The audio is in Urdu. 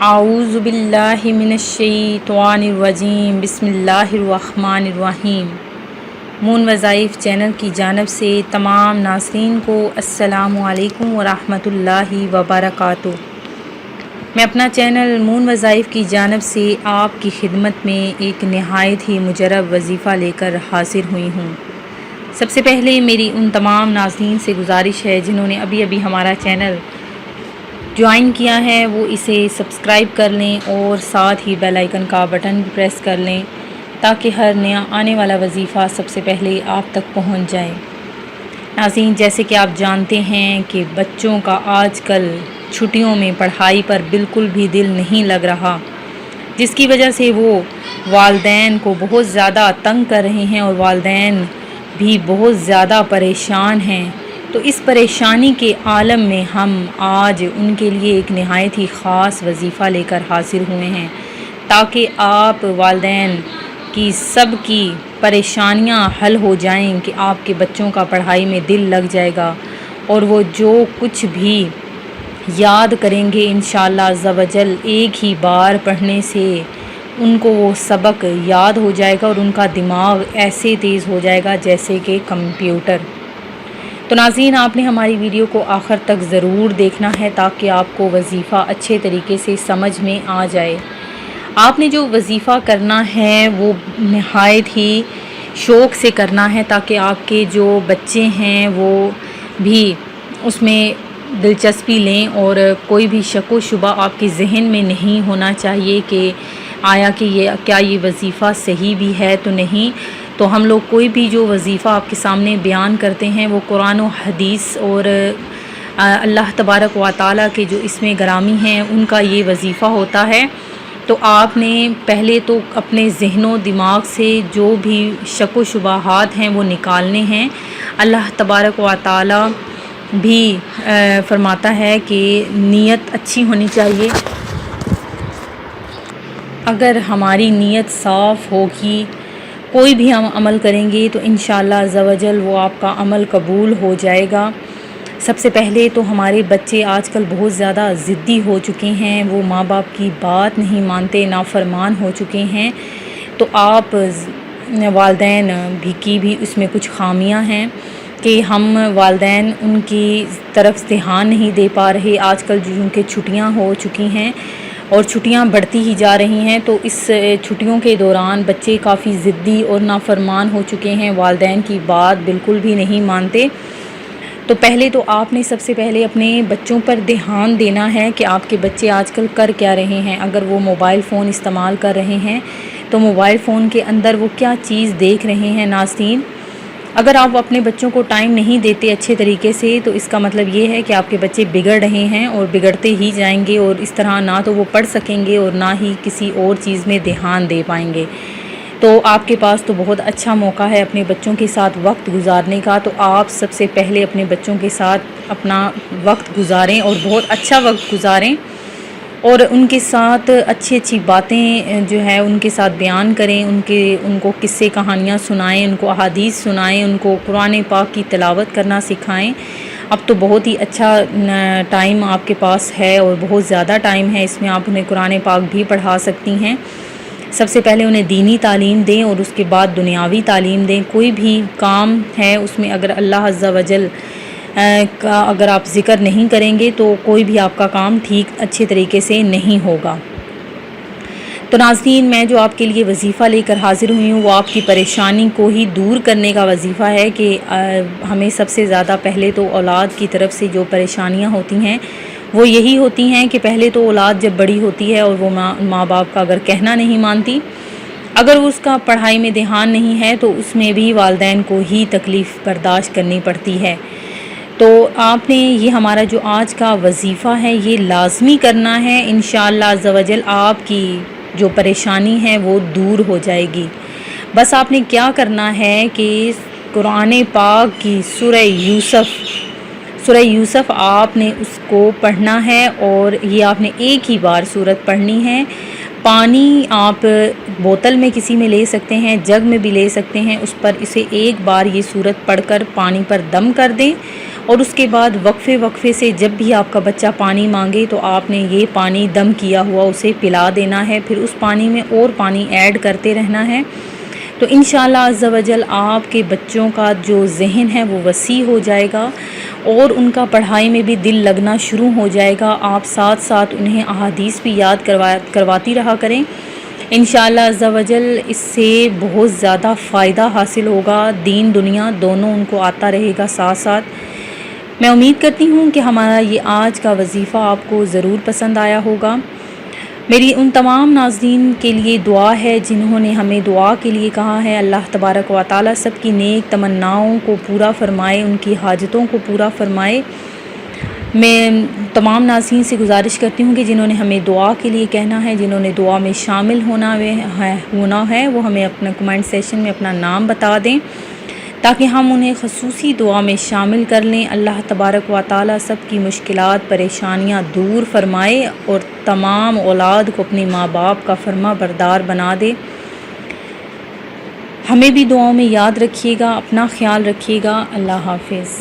اعوذ باللہ من الشیطان الرجیم بسم اللہ الرحمن الرحیم۔ مون وظائف چینل کی جانب سے تمام ناظرین کو السلام علیکم ورحمۃ اللہ وبرکاتہ۔ میں اپنا چینل مون وظائف کی جانب سے آپ کی خدمت میں ایک نہایت ہی مجرب وظیفہ لے کر حاضر ہوئی ہوں۔ سب سے پہلے میری ان تمام ناظرین سے گزارش ہے جنہوں نے ابھی ہمارا چینل جوائن کیا ہے وہ اسے سبسکرائب کر لیں اور ساتھ ہی بیل آئیکن کا بٹن بھی پریس کر لیں تاکہ ہر نیا آنے والا وظیفہ سب سے پہلے آپ تک پہنچ جائے۔ ناظرین، جیسے کہ آپ جانتے ہیں کہ بچوں کا آج کل چھٹیوں میں پڑھائی پر بالکل بھی دل نہیں لگ رہا، جس کی وجہ سے وہ والدین کو بہت زیادہ تنگ کر رہے ہیں اور والدین بھی بہت زیادہ پریشان ہیں۔ تو اس پریشانی کے عالم میں ہم آج ان کے لیے ایک نہایت ہی خاص وظیفہ لے کر حاضر ہوئے ہیں تاکہ آپ والدین کی سب کی پریشانیاں حل ہو جائیں کہ آپ کے بچوں کا پڑھائی میں دل لگ جائے گا اور وہ جو کچھ بھی یاد کریں گے انشاءاللہ عز و جل ایک ہی بار پڑھنے سے ان کو وہ سبق یاد ہو جائے گا اور ان کا دماغ ایسے تیز ہو جائے گا جیسے کہ کمپیوٹر۔ تو ناظرین، آپ نے ہماری ویڈیو کو آخر تک ضرور دیکھنا ہے تاکہ آپ کو وظیفہ اچھے طریقے سے سمجھ میں آ جائے۔ آپ نے جو وظیفہ کرنا ہے وہ نہایت ہی شوق سے کرنا ہے تاکہ آپ کے جو بچے ہیں وہ بھی اس میں دلچسپی لیں اور کوئی بھی شک و شبہ آپ کے ذہن میں نہیں ہونا چاہیے کہ آیا کہ کیا یہ وظیفہ صحیح بھی ہے تو نہیں۔ تو ہم لوگ کوئی بھی جو وظیفہ آپ کے سامنے بیان کرتے ہیں وہ قرآن و حدیث اور اللہ تبارک و تعالیٰ کے جو اسم گرامی ہیں ان کا یہ وظیفہ ہوتا ہے۔ تو آپ نے پہلے تو اپنے ذہن و دماغ سے جو بھی شک و شبہات ہیں وہ نکالنے ہیں۔ اللہ تبارک و تعالیٰ بھی فرماتا ہے کہ نیت اچھی ہونی چاہیے۔ اگر ہماری نیت صاف ہوگی، کوئی بھی ہم عمل کریں گے تو انشاءاللہ عز و جل وہ آپ کا عمل قبول ہو جائے گا۔ سب سے پہلے تو ہمارے بچے آج کل بہت زیادہ ضدی ہو چکے ہیں، وہ ماں باپ کی بات نہیں مانتے، نافرمان ہو چکے ہیں۔ تو آپ والدین کی بھی اس میں کچھ خامیاں ہیں کہ ہم والدین ان کی طرف دھیان نہیں دے پا رہے۔ آج کل جن کے چھٹیاں ہو چکی ہیں اور چھٹیاں بڑھتی ہی جا رہی ہیں، تو اس چھٹیوں کے دوران بچے کافی ضدی اور نافرمان ہو چکے ہیں، والدین کی بات بالکل بھی نہیں مانتے۔ تو پہلے تو آپ نے سب سے پہلے اپنے بچوں پر دھیان دینا ہے کہ آپ کے بچے آج کل کر کیا رہے ہیں۔ اگر وہ موبائل فون استعمال کر رہے ہیں تو موبائل فون کے اندر وہ کیا چیز دیکھ رہے ہیں۔ ناظرین، اگر آپ اپنے بچوں کو ٹائم نہیں دیتے اچھے طریقے سے تو اس کا مطلب یہ ہے کہ آپ کے بچے بگڑ رہے ہیں اور بگڑتے ہی جائیں گے، اور اس طرح نہ تو وہ پڑھ سکیں گے اور نہ ہی کسی اور چیز میں دھیان دے پائیں گے۔ تو آپ کے پاس تو بہت اچھا موقع ہے اپنے بچوں کے ساتھ وقت گزارنے کا، تو آپ سب سے پہلے اپنے بچوں کے ساتھ اپنا وقت گزاریں اور بہت اچھا وقت گزاریں اور ان کے ساتھ اچھی باتیں جو ہے ان کے ساتھ بیان کریں، ان کو قصے کہانیاں سنائیں، ان کو احادیث سنائیں، ان کو قرآن پاک کی تلاوت کرنا سکھائیں۔ اب تو بہت ہی اچھا ٹائم آپ کے پاس ہے اور بہت زیادہ ٹائم ہے، اس میں آپ انہیں قرآن پاک بھی پڑھا سکتی ہیں۔ سب سے پہلے انہیں دینی تعلیم دیں اور اس کے بعد دنیاوی تعلیم دیں۔ کوئی بھی کام ہے اس میں اگر اللہ عز و جل کا اگر آپ ذکر نہیں کریں گے تو کوئی بھی آپ کا کام ٹھیک اچھے طریقے سے نہیں ہوگا۔ تو ناظرین، میں جو آپ کے لیے وظیفہ لے کر حاضر ہوئی ہوں وہ آپ کی پریشانی کو ہی دور کرنے کا وظیفہ ہے کہ ہمیں سب سے زیادہ پہلے تو اولاد کی طرف سے جو پریشانیاں ہوتی ہیں وہ یہی ہوتی ہیں کہ پہلے تو اولاد جب بڑی ہوتی ہے اور وہ ماں باپ کا اگر کہنا نہیں مانتی، اگر اس کا پڑھائی میں دھیان نہیں ہے تو اس میں بھی والدین کو ہی تکلیف برداشت کرنی پڑتی ہے۔ تو آپ نے یہ ہمارا جو آج کا وظیفہ ہے یہ لازمی کرنا ہے، انشاءاللہ عز و جل آپ کی جو پریشانی ہے وہ دور ہو جائے گی۔ بس آپ نے کیا کرنا ہے کہ قرآن پاک کی سورہ یوسف آپ نے اس کو پڑھنا ہے اور یہ آپ نے ایک ہی بار سورت پڑھنی ہے۔ پانی آپ بوتل میں کسی میں لے سکتے ہیں، جگ میں بھی لے سکتے ہیں، اس پر اسے ایک بار یہ سورت پڑھ کر پانی پر دم کر دیں، اور اس کے بعد وقفے سے جب بھی آپ کا بچہ پانی مانگے تو آپ نے یہ پانی دم کیا ہوا اسے پلا دینا ہے، پھر اس پانی میں اور پانی ایڈ کرتے رہنا ہے۔ تو انشاءاللہ عز و جل آپ کے بچوں کا جو ذہن ہے وہ وسیع ہو جائے گا اور ان کا پڑھائی میں بھی دل لگنا شروع ہو جائے گا۔ آپ ساتھ ساتھ انہیں احادیث بھی یاد کرواتی رہا کریں۔ انشاءاللہ عز و جل اس سے بہت زیادہ فائدہ حاصل ہوگا، دین دنیا دونوں ان کو آتا رہے گا ساتھ ساتھ۔ میں امید کرتی ہوں کہ ہمارا یہ آج کا وظیفہ آپ کو ضرور پسند آیا ہوگا۔ میری ان تمام ناظرین کے لیے دعا ہے جنہوں نے ہمیں دعا کے لیے کہا ہے، اللہ تبارک و تعالی سب کی نیک تمناؤں کو پورا فرمائے، ان کی حاجتوں کو پورا فرمائے۔ میں تمام ناظرین سے گزارش کرتی ہوں کہ جنہوں نے ہمیں دعا کے لیے کہنا ہے، جنہوں نے دعا میں شامل ہونا ہے وہ ہمیں اپنا کمنٹ سیکشن میں اپنا نام بتا دیں تاکہ ہم انہیں خصوصی دعا میں شامل کر لیں۔ اللہ تبارک و تعالی سب کی مشکلات پریشانیاں دور فرمائے اور تمام اولاد کو اپنے ماں باپ کا فرما بردار بنا دے۔ ہمیں بھی دعاؤں میں یاد رکھیے گا، اپنا خیال رکھیے گا۔ اللہ حافظ۔